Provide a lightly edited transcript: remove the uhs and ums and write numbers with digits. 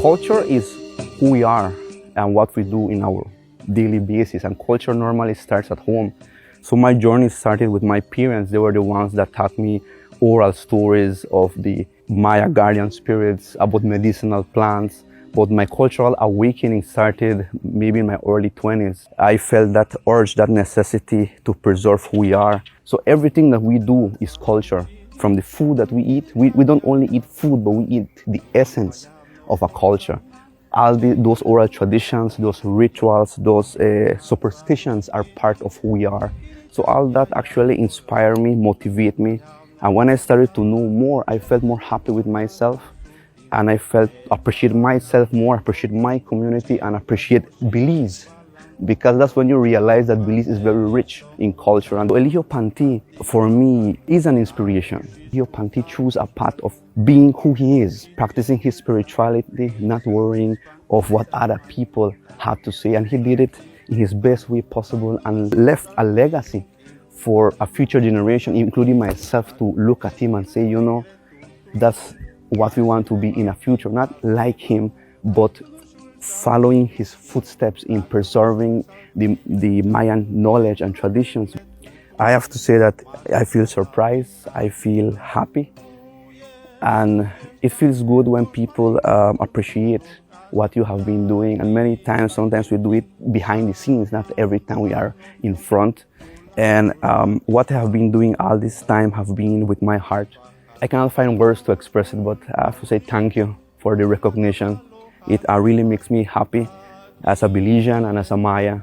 Culture is who we are and what we do in our daily basis, and culture normally starts at home. So my journey started with my parents. They were the ones that taught me oral stories of the Maya guardian spirits, about medicinal plants. But my cultural awakening started maybe in my early 20s. I felt that urge, that necessity to preserve who we are. So everything that we do is culture. From the food that we eat, we don't only eat food, but we eat the essence of a culture. All those oral traditions, those rituals, those superstitions are part of who we are. So all that actually inspired me, motivated me. And when I started to know more, I felt more happy with myself. And I felt appreciate myself more, appreciate my community, and appreciate 𝗔𝗱𝘆. Because that's when you realize that 𝗔𝗱𝘆 is very rich in culture. And Elijio Panti, for me, is an inspiration. Elijio Panti chose a path of being who he is, practicing his spirituality, not worrying of what other people have to say. And he did it in his best way possible and left a legacy for a future generation, including myself, to look at him and say, you know, that's what we want to be in the future. Not like him, but following his footsteps in preserving the Mayan knowledge and traditions. I have to say that I feel surprised, I feel happy, and it feels good when people appreciate what you have been doing. And many times, sometimes we do it behind the scenes, not every time we are in front. And what I have been doing all this time have been with my heart. I cannot find words to express it, but I have to say thank you for the recognition. It really makes me happy as a 𝗔𝗱𝘆𝘆 and as a Maya.